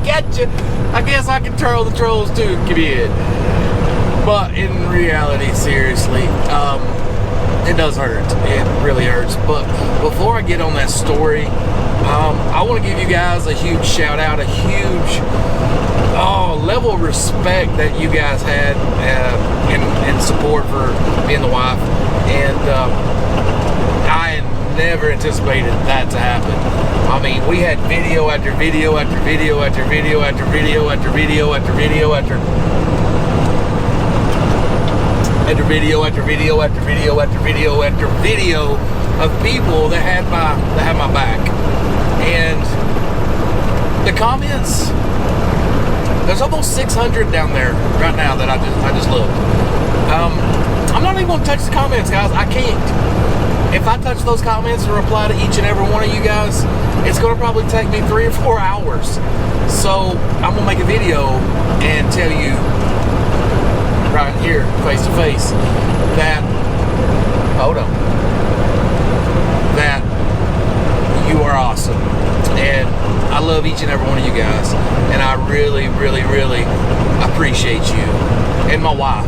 gotcha. I guess I control the trolls too, kid. But in reality, seriously, it does hurt. It really hurts. But before I get on that story, I want to give you guys a huge shout out, a huge level of respect that you guys had and support for me and the wife. And I never anticipated that to happen. I mean, we had video after video after video after video after video after video after video after video after video after video after video after video of people that had my back. And the comments, there's almost 600 down there right now that I just looked. I'm not even going to touch the comments, guys. I can't. If I touch those comments and reply to each and every one of you guys, it's going to probably take me 3 or 4 hours. So I'm going to make a video and tell you right here, face to face, that, hold on, that you are awesome. And I love each and every one of you guys. And I really, really, really appreciate you. And my wife,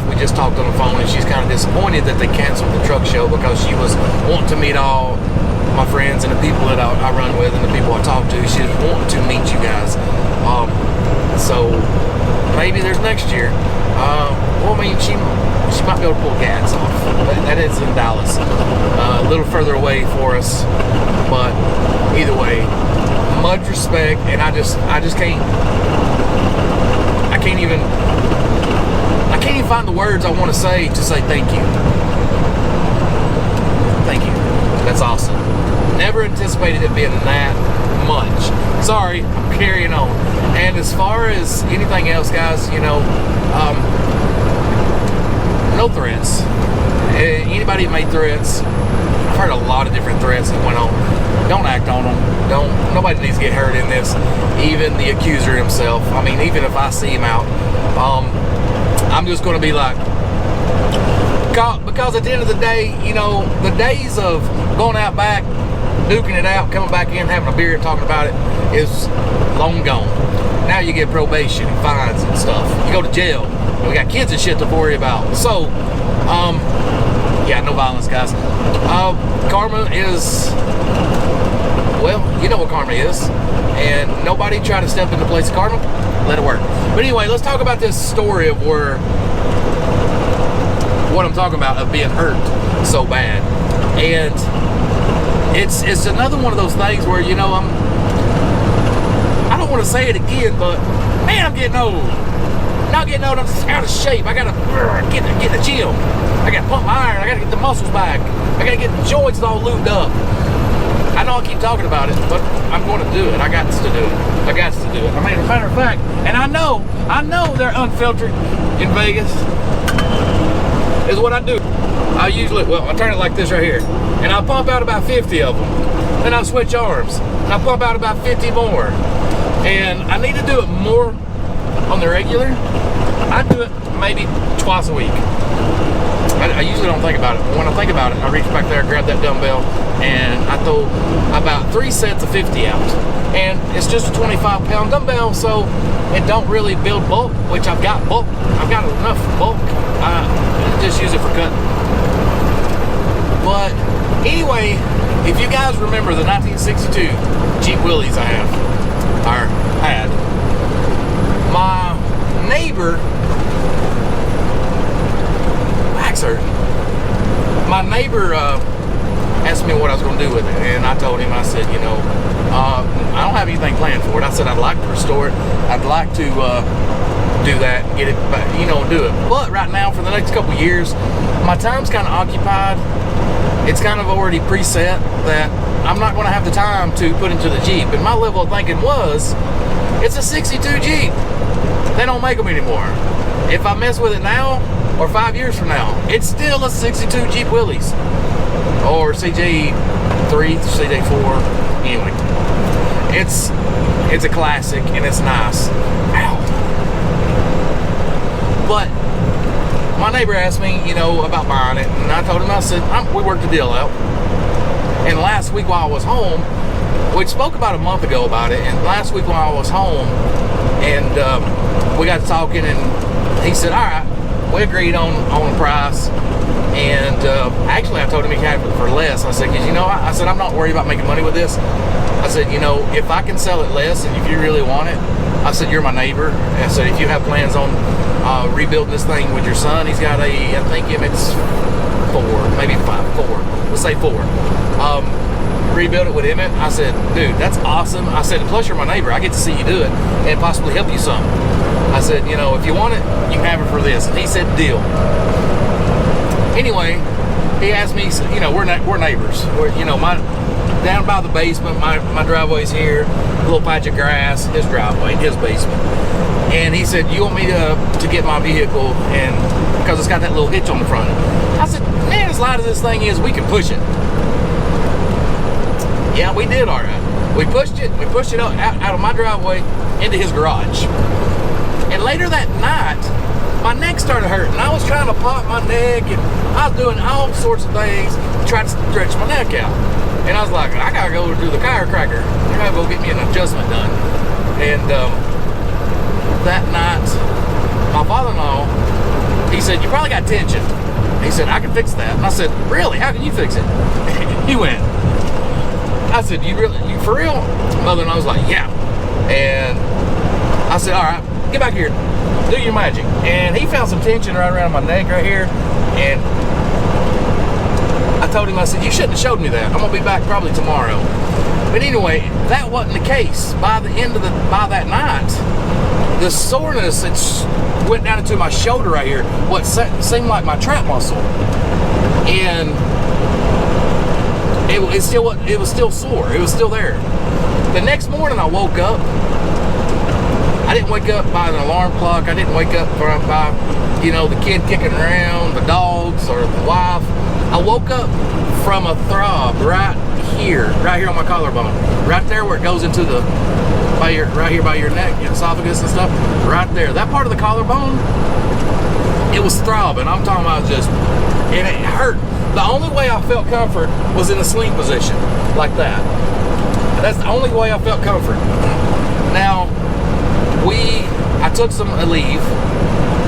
we just talked on the phone, and she's kind of disappointed that they canceled the truck show because she was wanting to meet all my friends and the people that I run with and the people I talk to. She's wanting to meet you guys. So maybe there's next year. Well, I mean, she might be able to pull gas off. That is in Dallas, a little further away for us. But either way, much respect, and I just can't. I can't even find the words I want to say thank you. Thank you. That's awesome. Never anticipated it being that much. Sorry, I'm carrying on. And as far as anything else, guys, you know, no threats. Anybody that made threats, I've heard a lot of different threats that went on. Don't act on them. Nobody needs to get hurt in this. Even the accuser himself. I mean, even if I see him out, I'm just going to be like, because at the end of the day, you know, the days of going out back, duking it out, coming back in, having a beer and talking about it is long gone. Now you get probation and fines and stuff. You go to jail. We got kids and shit to worry about. So, yeah, no violence, guys. Karma is, well, you know what karma is. And nobody try to step in the place of karma. Let it work. But anyway, let's talk about this story of what I'm talking about, of being hurt so bad. And it's another one of those things where, you know, I don't want to say it again, but man, I'm getting old. Not getting old, I'm just out of shape. I gotta get in the gym. I gotta pump my iron. I gotta get the muscles back. I gotta get the joints all lubed up. I know I keep talking about it, but I'm going to do it. I got to do it. I got to do it. I mean, as a matter of fact, and I know they're unfiltered in Vegas. Is what I do. I turn it like this right here, and I'll pump out about 50 of them. Then I'll switch arms, and I'll pump out about 50 more. And I need to do it more on the regular. I do it maybe twice a week. I usually don't think about it, but when I think about it, I reach back there, grab that dumbbell, and I throw about 3 sets of 50 out. And it's just a 25-pound dumbbell, so it don't really build bulk, which I've got bulk. I've got enough bulk. I just use it for cutting. But anyway, if you guys remember the 1962 Jeep Willys I had, my neighbor, my neighbor asked me what I was going to do with it, and I told him, I said, you know, I don't have anything planned for it. I said I'd like to restore it. I'd like to do that, get it back, you know, do it. But right now, for the next couple years, my time's kind of occupied. It's kind of already preset that I'm not going to have the time to put into the Jeep. And my level of thinking was, it's a 62 Jeep. They don't make them anymore. If I mess with it now, or 5 years from now, it's still a 62 Jeep Willys. Or CJ3, CJ4, anyway. It's a classic, and it's nice. Ow. But my neighbor asked me, you know, about buying it, and I told him, I said, we worked the deal out. And last week while I was home, We spoke about a month ago about it, and last week when I was home, and we got talking, and he said, all right, we agreed on a price. And actually I told him he had it for less. I said, because you know, I said, I'm not worried about making money with this. I said, you know, if I can sell it less and if you really want it, I said, you're my neighbor. And I said, if you have plans on rebuilding this thing with your son, he's got a, I think it's 4, maybe 4. Let's say 4. Rebuild it with Emmett. I said, dude, that's awesome. I said, plus you're my neighbor. I get to see you do it and possibly help you some. I said, you know, if you want it, you can have it for this. And he said, deal. Anyway, he asked me, you know, we're neighbors. You know, down by the basement, my driveway's here, a little patch of grass, his driveway, his basement. And he said, you want me to get my vehicle, and because it's got that little hitch on the front. I said, man, as light as this thing is, we can push it. Yeah, we did all right. We pushed it out of my driveway into his garage. And later that night, my neck started hurting. I was trying to pop my neck, and I was doing all sorts of things to try to stretch my neck out. And I was like, I gotta go to the chiropractor. I gotta go get me an adjustment done. And that night, my father-in-law, he said, you probably got tension. He said, I can fix that. And I said, really? How can you fix it? He went. I said, you for real? Mother-in-law was like, yeah. And I said, all right, get back here. Do your magic. And he found some tension right around my neck right here. And I told him, I said, you shouldn't have showed me that. I'm going to be back probably tomorrow. But anyway, that wasn't the case. By that night, the soreness went down into my shoulder right here, what seemed like my trap muscle. And it was still sore. It was still there. The next morning I woke up. I didn't wake up by an alarm clock. I didn't wake up by, you know, the kid kicking around, the dogs, or the wife. I woke up from a throb right here on my collarbone, right there where it goes into right here by your neck, your esophagus and stuff, right there. That part of the collarbone, it was throbbing. I'm talking about and it hurt. The only way I felt comfort was in a sling position, like that. That's the only way I felt comfort. Now, I took some Aleve,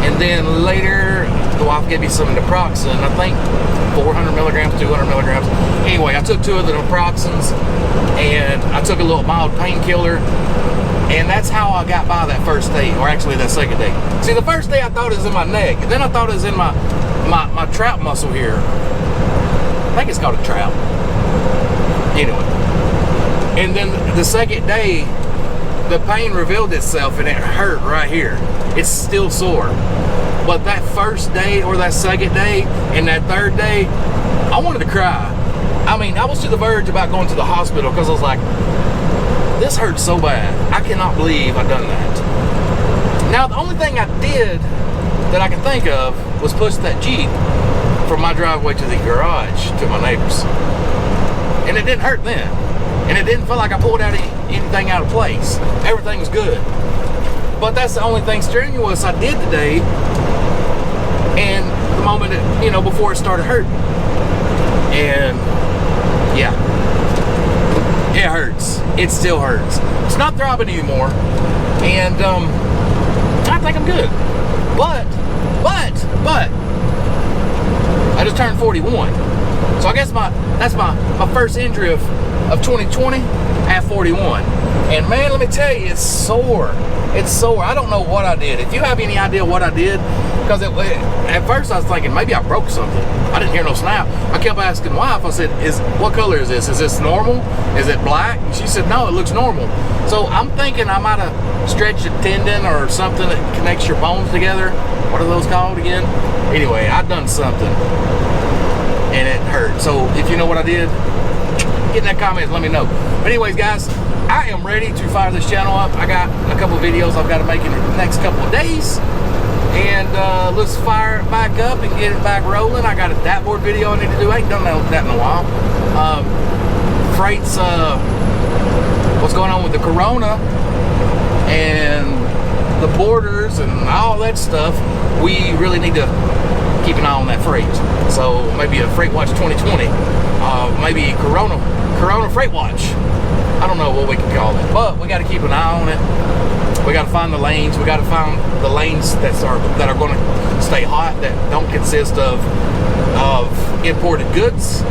and then later the wife gave me some naproxen. I think 400 milligrams, 200 milligrams. Anyway, I took 2 of the naproxens, and I took a little mild painkiller, and that's how I got by that first day, or actually that second day. See, the first day I thought it was in my neck, and then I thought it was in my trap muscle here. I think it's called a trap. Anyway, and then the second day, the pain revealed itself and it hurt right here. It's still sore. But that first day or that second day and that third day, I wanted to cry. I mean, I was to the verge about going to the hospital because I was like, this hurts so bad. I cannot believe I've done that. Now, the only thing I did that I can think of was push that Jeep from my driveway to the garage to my neighbor's. And it didn't hurt then. And it didn't feel like I pulled anything out of place. Everything was good. But that's the only thing strenuous I did today. And the moment that, you know, before it started hurting. And yeah, it hurts. It still hurts. It's not throbbing anymore. And I think I'm good. But I just turned 41. So I guess that's my first injury of 2020 at 41. And man, let me tell you, it's sore. It's sore. I don't know what I did. If you have any idea what I did, because at first I was thinking maybe I broke something. I didn't hear no snap. I kept asking wife, I said, what color is this? Is this normal? Is it black? And she said, no, it looks normal. So I'm thinking I might have stretched a tendon or something that connects your bones together. What are those called again? Anyway, I done something and it hurt. So if you know what I did, get in that comments, let me know. But anyways, guys, I am ready to fire this channel up. I got a couple of videos I've got to make in the next couple of days. And let's fire it back up and get it back rolling. I got a dashboard video I need to do. I ain't done that in a while. Freight's, what's going on with the corona and the borders and all that stuff. We really need to keep an eye on that freight. So maybe a Freight Watch 2020. Maybe Corona Freight Watch. I don't don't know what we can call it, but we got to keep an eye on it. We got to find the lanes. We got to find the lanes that are going to stay hot, that don't consist of imported goods.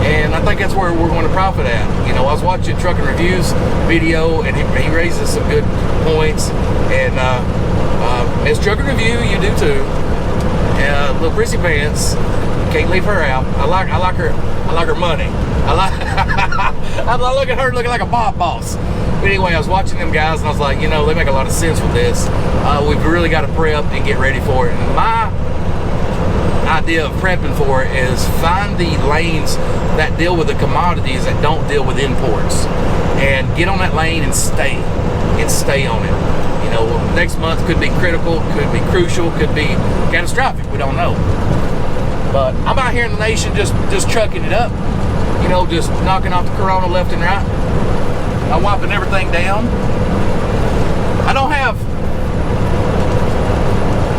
And I think that's where we're going to profit at. You know, I was watching Trucking Reviews video, and he raises some good points. And Miss Trucking Review, you do too. Little Prissy Pants, can't leave her out. I like her money. I look at her looking like a mob boss. But anyway, I was watching them guys, and I was like, you know, they make a lot of sense with this. We've really got to prep and get ready for it. And my idea of prepping for it is find the lanes that deal with the commodities that don't deal with imports, and get on that lane and stay on it. You know, next month could be critical, could be crucial, could be catastrophic. We don't know. But I'm out here in the nation just trucking it up. You know, just knocking off the Corona left and right. I'm wiping everything down.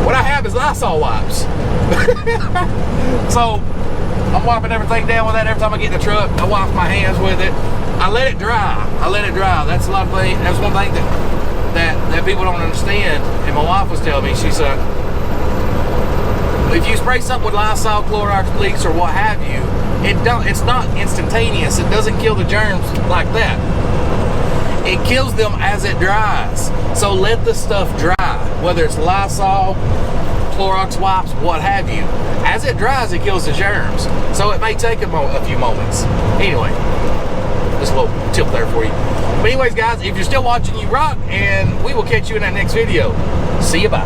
What I have is Lysol wipes. So I'm wiping everything down with that. Every time I get in the truck, I wipe my hands with it. I let it dry. That's a lot of things. That's one thing that people don't understand. And my wife was telling me, she said, if you spray something with Lysol, Clorox bleach, or what have you, it's not instantaneous. It doesn't kill the germs like that. It kills them as it dries. So let the stuff dry, whether it's Lysol, Clorox wipes, what have you. As it dries, it kills the germs. So it may take a few moments. Anyway, just a little tip there for you. But anyways, guys, if you're still watching, you rock, and we will catch you in that next video. See you, bye.